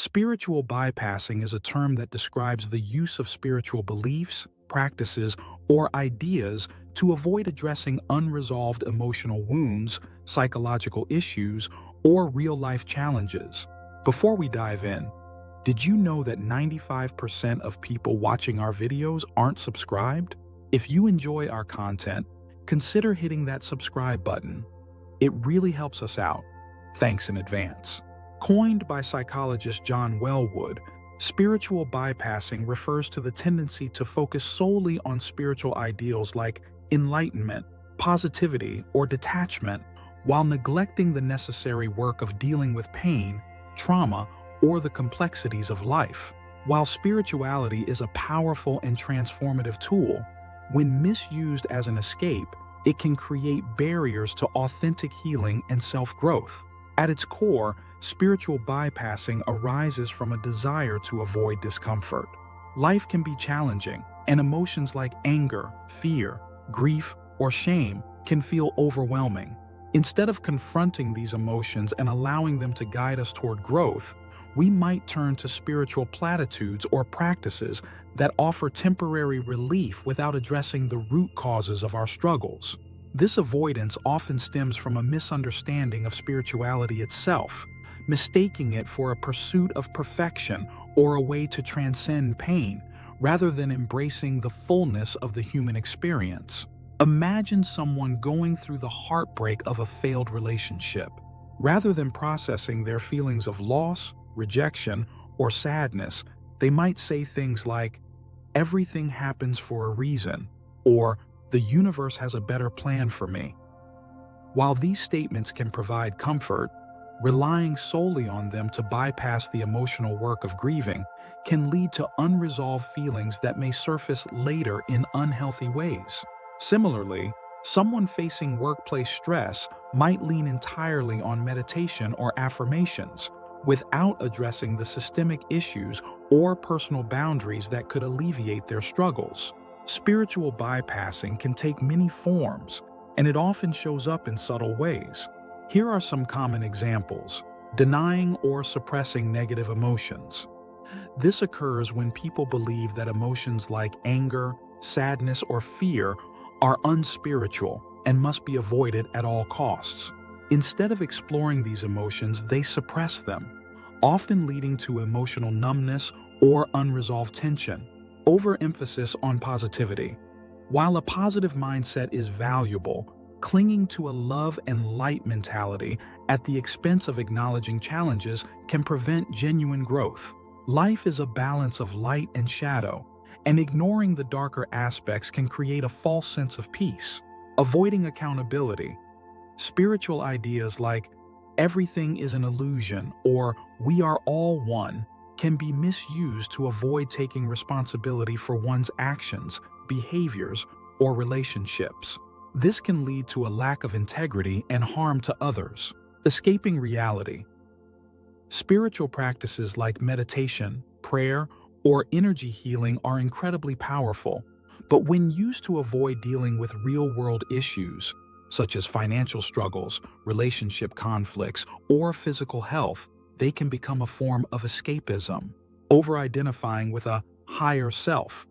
Spiritual bypassing is a term that describes the use of spiritual beliefs, practices, or ideas to avoid addressing unresolved emotional wounds, psychological issues, or real-life challenges. Before we dive in, did you know that 95% of people watching our videos aren't subscribed? If you enjoy our content, consider hitting that subscribe button. It really helps us out. Thanks in advance. Coined by psychologist John Wellwood, spiritual bypassing refers to the tendency to focus solely on spiritual ideals like enlightenment, positivity, or detachment, while neglecting the necessary work of dealing with pain, trauma, or the complexities of life. While spirituality is a powerful and transformative tool, when misused as an escape, it can create barriers to authentic healing and self-growth. At its core, spiritual bypassing arises from a desire to avoid discomfort. Life can be challenging, and emotions like anger, fear, grief, or shame can feel overwhelming. Instead of confronting these emotions and allowing them to guide us toward growth, we might turn to spiritual platitudes or practices that offer temporary relief without addressing the root causes of our struggles. This avoidance often stems from a misunderstanding of spirituality itself, mistaking it for a pursuit of perfection or a way to transcend pain, rather than embracing the fullness of the human experience. Imagine someone going through the heartbreak of a failed relationship. Rather than processing their feelings of loss, rejection, or sadness, they might say things like, "Everything happens for a reason," or "The universe has a better plan for me." While these statements can provide comfort, relying solely on them to bypass the emotional work of grieving can lead to unresolved feelings that may surface later in unhealthy ways. Similarly, someone facing workplace stress might lean entirely on meditation or affirmations, without addressing the systemic issues or personal boundaries that could alleviate their struggles. Spiritual bypassing can take many forms, and it often shows up in subtle ways. Here are some common examples. Denying or suppressing negative emotions. This occurs when people believe that emotions like anger, sadness, or fear are unspiritual and must be avoided at all costs. Instead of exploring these emotions, they suppress them, often leading to emotional numbness or unresolved tension. Overemphasis on positivity. While a positive mindset is valuable, clinging to a love and light mentality at the expense of acknowledging challenges can prevent genuine growth. Life is a balance of light and shadow, and ignoring the darker aspects can create a false sense of peace. Avoiding accountability. Spiritual ideas like "everything is an illusion" or "we are all one" can be misused to avoid taking responsibility for one's actions, behaviors, or relationships. This can lead to a lack of integrity and harm to others. Escaping reality. Spiritual practices like meditation, prayer, or energy healing are incredibly powerful, but when used to avoid dealing with real-world issues, such as financial struggles, relationship conflicts, or physical health, they can become a form of escapism. Over-identifying with a higher self.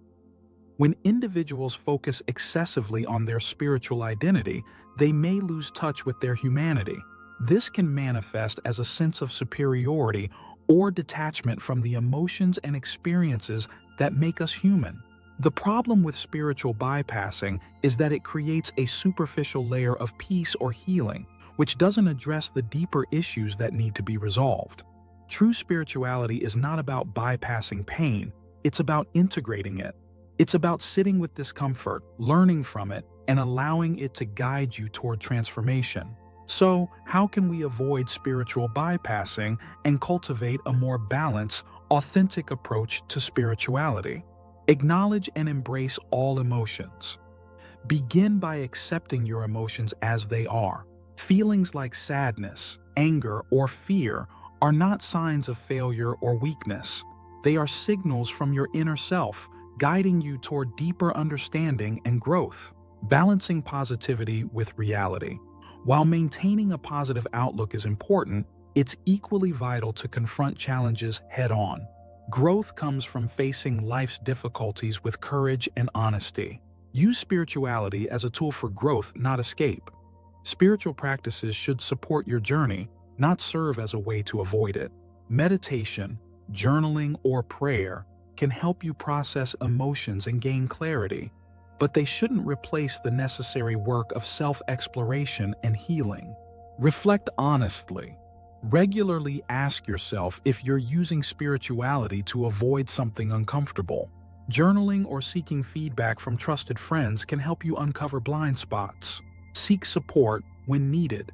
When individuals focus excessively on their spiritual identity, they may lose touch with their humanity. This can manifest as a sense of superiority or detachment from the emotions and experiences that make us human. The problem with spiritual bypassing is that it creates a superficial layer of peace or healing, which doesn't address the deeper issues that need to be resolved. True spirituality is not about bypassing pain, it's about integrating it. It's about sitting with discomfort, learning from it, and allowing it to guide you toward transformation. So, how can we avoid spiritual bypassing and cultivate a more balanced, authentic approach to spirituality? Acknowledge and embrace all emotions. Begin by accepting your emotions as they are. Feelings like sadness, anger, or fear are not signs of failure or weakness. They are signals from your inner self, guiding you toward deeper understanding and growth. Balancing positivity with reality. While maintaining a positive outlook is important, it's equally vital to confront challenges head-on. Growth comes from facing life's difficulties with courage and honesty. Use spirituality as a tool for growth, not escape. Spiritual practices should support your journey, not serve as a way to avoid it. Meditation, journaling, or prayer can help you process emotions and gain clarity, but they shouldn't replace the necessary work of self-exploration and healing. Reflect honestly. Regularly ask yourself if you're using spirituality to avoid something uncomfortable. Journaling or seeking feedback from trusted friends can help you uncover blind spots. Seek support when needed.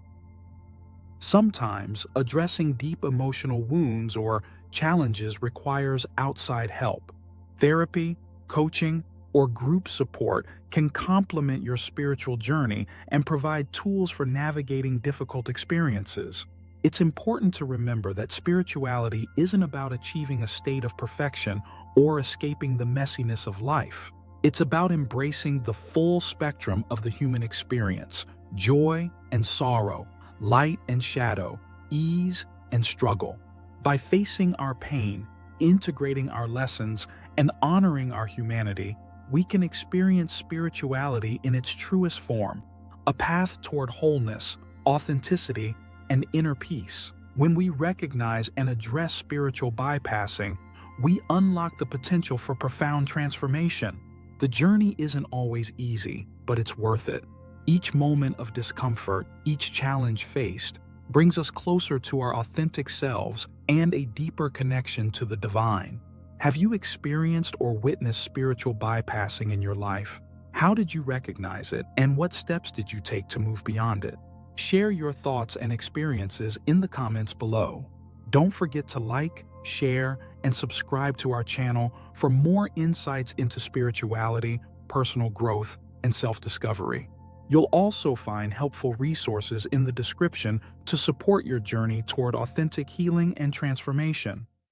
Sometimes, addressing deep emotional wounds or challenges requires outside help. Therapy, coaching, or group support can complement your spiritual journey and provide tools for navigating difficult experiences. It's important to remember that spirituality isn't about achieving a state of perfection or escaping the messiness of life. It's about embracing the full spectrum of the human experience: joy and sorrow, light and shadow, ease and struggle. By facing our pain, integrating our lessons, and honoring our humanity, we can experience spirituality in its truest form, a path toward wholeness, authenticity, and inner peace. When we recognize and address spiritual bypassing, we unlock the potential for profound transformation. The journey isn't always easy, but it's worth it. Each moment of discomfort, each challenge faced, brings us closer to our authentic selves and a deeper connection to the divine. Have you experienced or witnessed spiritual bypassing in your life? How did you recognize it, and what steps did you take to move beyond it? Share your thoughts and experiences in the comments below. Don't forget to like, share, and subscribe to our channel for more insights into spirituality, personal growth, and self-discovery. You'll also find helpful resources in the description to support your journey toward authentic healing and transformation.